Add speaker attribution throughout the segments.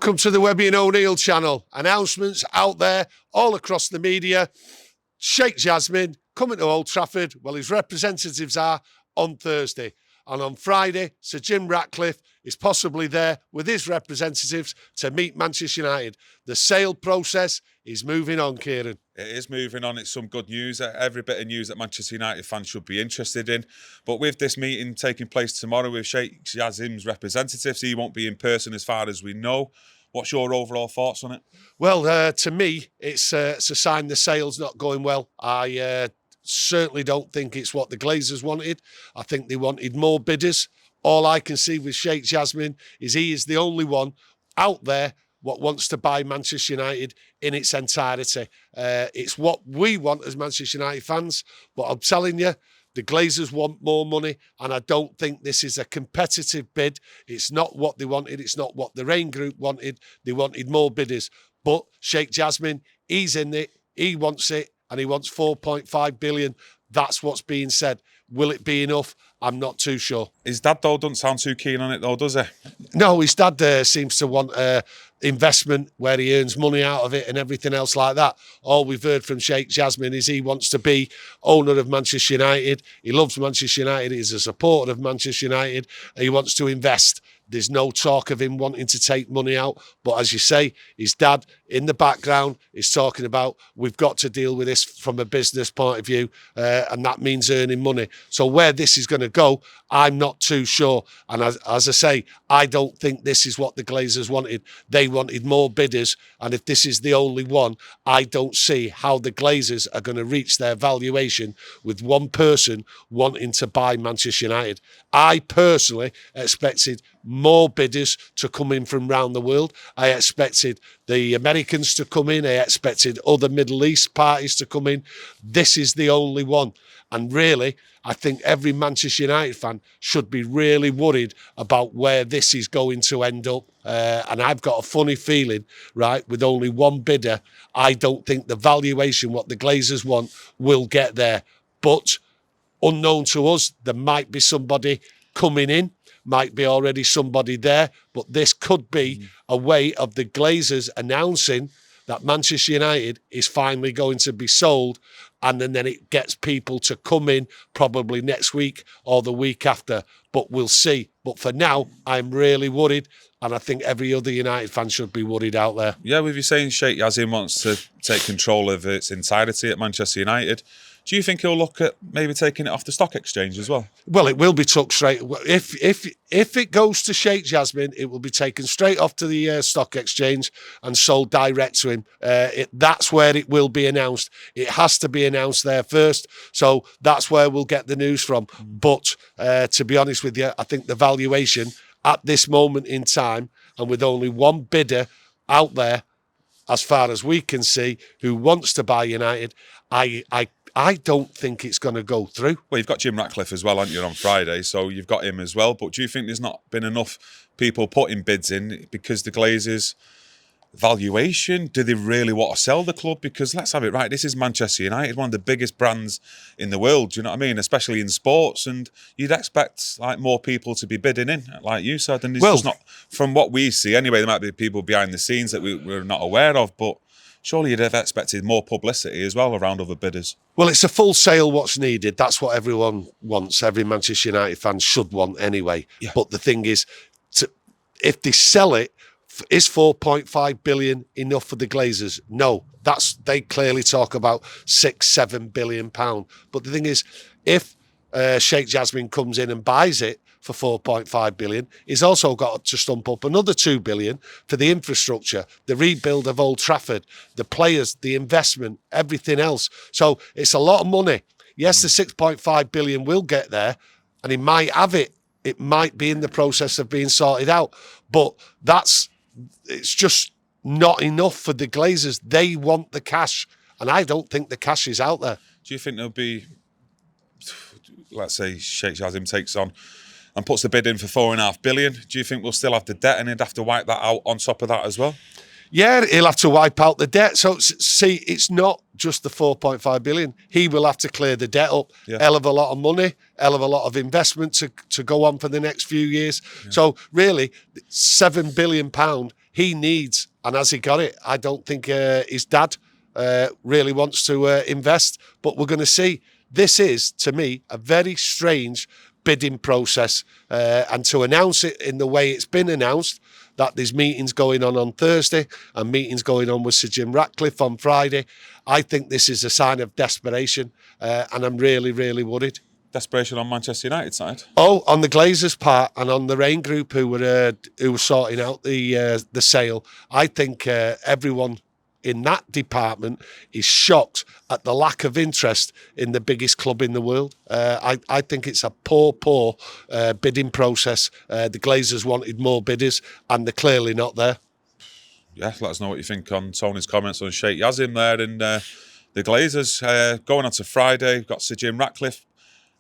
Speaker 1: Welcome to the Webby O'Neill channel. Announcements out there all across the media. Sheikh Jassim coming to Old Trafford. Well, his representatives are on Thursday. And on Friday, Sir Jim Ratcliffe is possibly there with his representatives to meet Manchester United. The sale process is moving on, Kieran.
Speaker 2: It is moving on. It's some good news. Every bit of news that Manchester United fans should be interested in. But with this meeting taking place tomorrow with Sheikh Jassim's representatives, he won't be in person as far as we know. What's your overall thoughts on it?
Speaker 1: Well, to me, it's a sign the sale's not going well. I certainly don't think it's what the Glazers wanted. I think they wanted more bidders. All I can see with Sheikh Jassim is he is the only one out there what wants to buy Manchester United in its entirety. It's what we want as Manchester United fans, but I'm telling you, the Glazers want more money, and I don't think this is a competitive bid. It's not what they wanted. It's not what the Rain Group wanted. They wanted more bidders. But Sheikh Jassim, he's in it. He wants it, and he wants 4.5 billion. That's what's being said. Will it be enough? I'm not too sure.
Speaker 2: His dad, though, doesn't sound too keen on it, though, does he?
Speaker 1: No, his dad seems to want investment where he earns money out of it and everything else like that. All we've heard from Sheikh Jassim is he wants to be owner of Manchester United. He loves Manchester United. He's a supporter of Manchester United. He wants to invest. There's no talk of him wanting to take money out. But as you say, his dad in the background is talking about we've got to deal with this from a business point of view, and that means earning money. So where this is going to go, I'm not too sure. And as I say, I don't think this is what the Glazers wanted. They wanted more bidders. And if this is the only one, I don't see how the Glazers are going to reach their valuation with one person wanting to buy Manchester United. I personally expected more bidders to come in from around the world. I expected the Americans to come in. I expected other Middle East parties to come in. This is the only one. And really, I think every Manchester United fan should be really worried about where this is going to end up. And I've got a funny feeling, right, with only one bidder, I don't think the valuation, what the Glazers want, will get there. But unknown to us, there might be somebody coming in, might be already somebody there, but this could be a way of the Glazers announcing that Manchester United is finally going to be sold, and then it gets people to come in probably next week or the week after, but we'll see. But for now, I'm really worried, and I think every other United fan should be worried out there.
Speaker 2: Yeah, with you saying Sheikh Jassim wants to take control of its entirety at Manchester United, do you think he'll look at maybe taking it off the stock exchange as well?
Speaker 1: Well, it will be took straight. If it goes to Sheikh Jassim, it will be taken straight off to the stock exchange and sold direct to him. That's where it will be announced. It has to be announced there first. So that's where we'll get the news from. But to be honest with you, I think the valuation at this moment in time, and with only one bidder out there, as far as we can see, who wants to buy United, I don't think it's going to go through.
Speaker 2: Well, you've got Jim Ratcliffe as well, haven't you, on Friday, so you've got him as well. But do you think there's not been enough people putting bids in because the Glazers' valuation? Do they really want to sell the club? Because let's have it right, this is Manchester United, one of the biggest brands in the world, do you know what I mean? Especially in sports, and you'd expect like more people to be bidding in, like you said. And it's just not, from what we see anyway, there might be people behind the scenes that we're not aware of, but surely you'd have expected more publicity as well around other bidders.
Speaker 1: Well, it's a full sale what's needed. That's what everyone wants. Every Manchester United fan should want anyway. Yeah. But the thing is, if they sell it, is 4.5 billion enough for the Glazers? No. They clearly talk about £6-7 billion. But the thing is, if Sheikh Jassim comes in and buys it for 4.5 billion, he's also got to stump up another 2 billion for the infrastructure, the rebuild of Old Trafford, the players, the investment, everything else. So it's a lot of money. Yes, the 6.5 billion will get there, and he might have it. It might be in the process of being sorted out, but it's just not enough for the Glazers. They want the cash, and I don't think the cash is out there.
Speaker 2: Do you think there'll be, let's say Sheikh Jassim takes on and puts the bid in for 4.5 billion, do you think we'll still have the debt and he'd have to wipe that out on top of that as well?
Speaker 1: Yeah, he'll have to wipe out the debt. So, see, it's not just the 4.5 billion. He will have to clear the debt up. Yeah. Hell of a lot of money, hell of a lot of investment to go on for the next few years. Yeah. So, really, £7 billion he needs, and has he got it? I don't think his dad really wants to invest, but we're going to see. This is, to me, a very strange bidding process, and to announce it in the way it's been announced, that there's meetings going on Thursday and meetings going on with Sir Jim Ratcliffe on Friday, I think this is a sign of desperation, and I'm really, really worried.
Speaker 2: Desperation on Manchester United side?
Speaker 1: Oh, on the Glazers' part and on the Rain Group who were sorting out the sale. I think everyone in that department is shocked at the lack of interest in the biggest club in the world. I think it's a poor bidding process. The Glazers wanted more bidders and they're clearly not there.
Speaker 2: Yeah, let us know what you think on Tony's comments on Sheikh Jassim there. And the Glazers going on to Friday. We've got Sir Jim Ratcliffe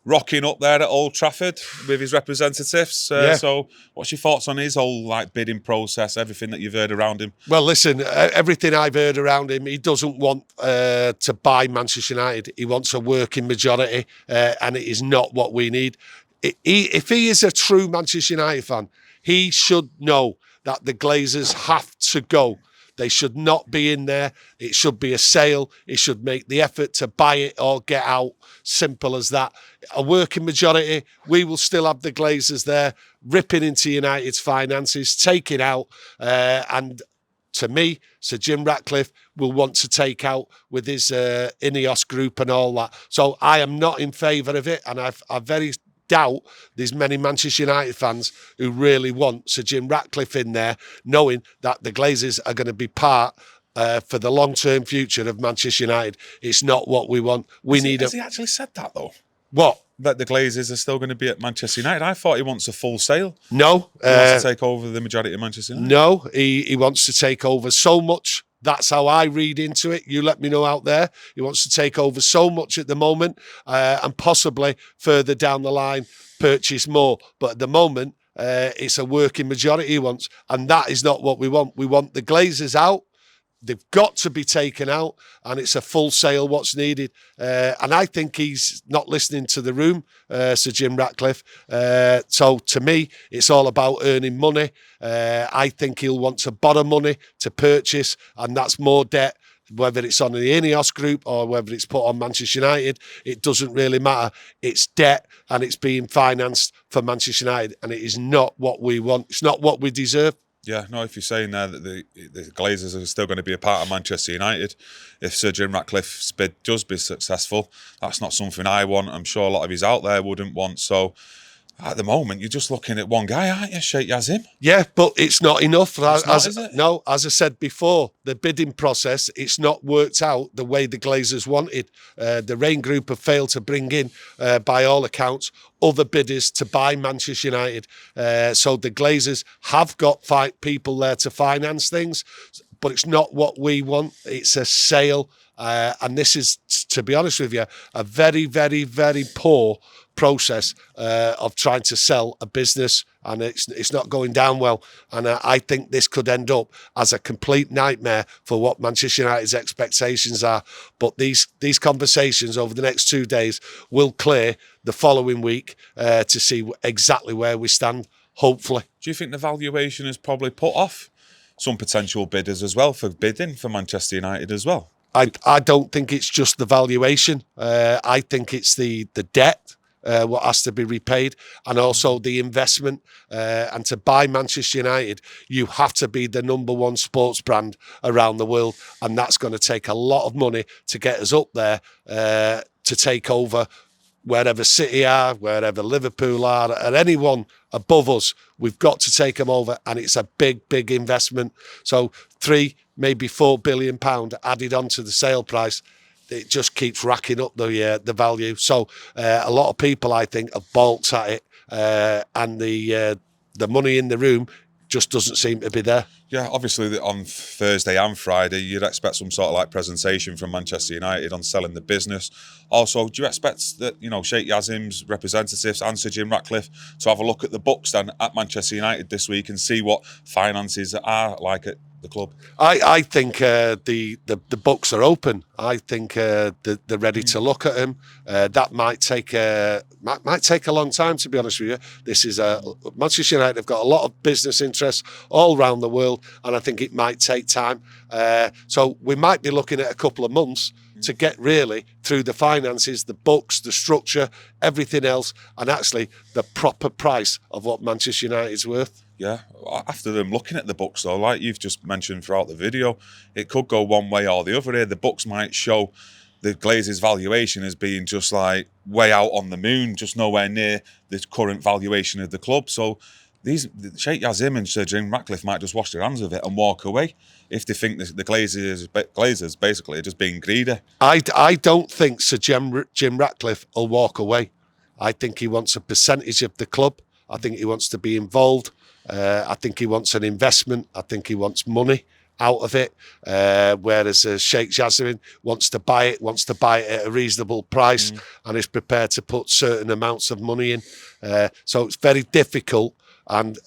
Speaker 2: rocking up there at Old Trafford with his representatives. So what's your thoughts on his whole bidding process, everything that you've heard around him?
Speaker 1: Well, listen, everything I've heard around him, he doesn't want to buy Manchester United. He wants a working majority, and it is not what we need. If he is a true Manchester United fan, he should know that the Glazers have to go. They should not be in there. It should be a sale. He should make the effort to buy it or get out. Simple as that. A working majority, we will still have the Glazers there, ripping into United's finances, taking out, and to me, Sir Jim Ratcliffe will want to take out with his Ineos group and all that. So I am not in favour of it, and I very doubt there's many Manchester United fans who really want Sir Jim Ratcliffe in there, knowing that the Glazers are going to be part for the long-term future of Manchester United. It's not what we want.
Speaker 2: Has he actually said that, though?
Speaker 1: What?
Speaker 2: That the Glazers are still going to be at Manchester United? I thought he wants a full sale.
Speaker 1: No.
Speaker 2: He wants to take over the majority of Manchester United?
Speaker 1: No, he wants to take over so much. That's how I read into it. You let me know out there. He wants to take over so much at the moment, and possibly further down the line purchase more. But at the moment, it's a working majority he wants, and that is not what we want. We want the Glazers out. They've got to be taken out, and it's a full sale what's needed. And I think he's not listening to the room, Sir Jim Ratcliffe. So to me, it's all about earning money. I think he'll want to borrow money to purchase, and that's more debt. Whether it's on the Ineos group or whether it's put on Manchester United, it doesn't really matter. It's debt, and it's being financed for Manchester United, and it is not what we want. It's not what we deserve.
Speaker 2: Yeah, no, if you're saying there that the Glazers are still going to be a part of Manchester United, if Sir Jim Ratcliffe's bid does be successful, that's not something I want. I'm sure a lot of his out there wouldn't want. So at the moment, you're just looking at one guy, aren't you, Sheikh Jassim?
Speaker 1: Yeah, but it's not enough.
Speaker 2: Is it?
Speaker 1: No, as I said before, the bidding process, it's not worked out the way the Glazers wanted. The Rain Group have failed to bring in, by all accounts, other bidders to buy Manchester United. So the Glazers have got people there to finance things, but it's not what we want. It's a sale. And this is, to be honest with you, a very, very, very poor process of trying to sell a business, and it's not going down well. And I think this could end up as a complete nightmare for what Manchester United's expectations are. But these conversations over the next 2 days will clear the following week to see exactly where we stand, hopefully.
Speaker 2: Do you think the valuation has probably put off some potential bidders as well for bidding for Manchester United as well?
Speaker 1: I don't think it's just the valuation. I think it's the debt, what has to be repaid, and also the investment. And to buy Manchester United, you have to be the #1 sports brand around the world. And that's going to take a lot of money to get us up there, to take over wherever City are, wherever Liverpool are, or anyone above us. We've got to take them over, and it's a big, big investment. So £3, maybe £4 billion added onto the sale price. It just keeps racking up the value. So a lot of people, I think, have balked at it, and the money in the room just doesn't seem to be there.
Speaker 2: Yeah, obviously on Thursday and Friday, you'd expect some sort of presentation from Manchester United on selling the business. Also, do you expect that, Sheikh Jassim's representatives and Sir Jim Ratcliffe to have a look at the books then at Manchester United this week and see what finances are like at the club?
Speaker 1: I think the books are open. I think they're ready to look at him. That might take a long time, to be honest with you. This is Manchester United have got a lot of business interests all around the world, and I think it might take time. So we might be looking at a couple of months to get really through the finances, the books, the structure, everything else, and actually the proper price of what Manchester United's worth.
Speaker 2: Yeah, after them looking at the books though, like you've just mentioned throughout the video, it could go one way or the other here. The books might show the Glazers' valuation as being just like way out on the moon, just nowhere near the current valuation of the club. So Sheikh Jassim and Sir Jim Ratcliffe might just wash their hands of it and walk away if they think the Glazers basically are just being greedy.
Speaker 1: I don't think Sir Jim Ratcliffe will walk away. I think he wants a percentage of the club. I think he wants to be involved. I think he wants an investment. I think he wants money out of it. Whereas Sheikh Jassim wants to buy it at a reasonable price and is prepared to put certain amounts of money in. So it's very difficult. And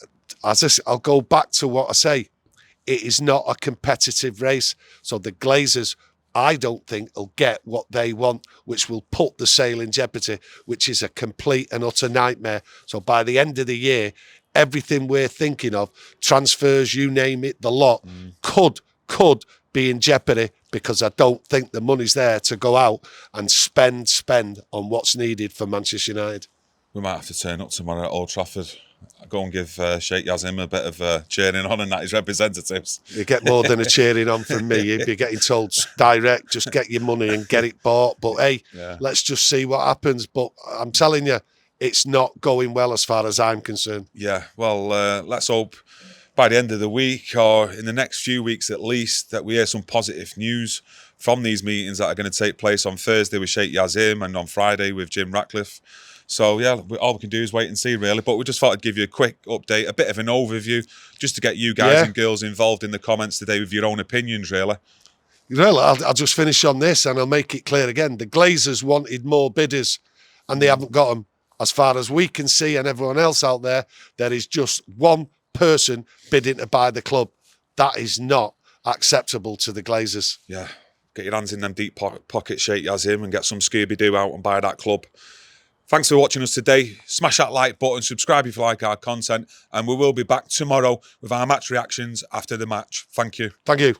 Speaker 1: I'll go back to what I say. It is not a competitive race. So the Glazers, I don't think, will get what they want, which will put the sale in jeopardy, which is a complete and utter nightmare. So by the end of the year, everything we're thinking of, transfers, you name it, the lot, could be in jeopardy, because I don't think the money's there to go out and spend on what's needed for Manchester United.
Speaker 2: We might have to turn up tomorrow at Old Trafford. Go and give Sheikh Jassim a bit of cheering on and that his representatives.
Speaker 1: You get more than a cheering on from me. You'd be getting told direct, just get your money and get it bought. But hey, let's just see what happens. But I'm telling you, it's not going well as far as I'm concerned.
Speaker 2: Yeah, well, let's hope by the end of the week, or in the next few weeks at least, that we hear some positive news from these meetings that are going to take place on Thursday with Sheikh Jassim and on Friday with Jim Ratcliffe. So, yeah, all we can do is wait and see, really. But we just thought I'd give you a quick update, a bit of an overview, just to get you guys and girls involved in the comments today with your own opinions, really.
Speaker 1: Well, I'll just finish on this and I'll make it clear again. The Glazers wanted more bidders and they haven't got them. As far as we can see and everyone else out there, there is just one person bidding to buy the club. That is not acceptable to the Glazers.
Speaker 2: Yeah, get your hands in them deep pockets, Sheikh Jassim, and get some Scooby-Doo out and buy that club. Thanks for watching us today. Smash that like button, subscribe if you like our content, and we will be back tomorrow with our match reactions after the match. Thank you.
Speaker 1: Thank you.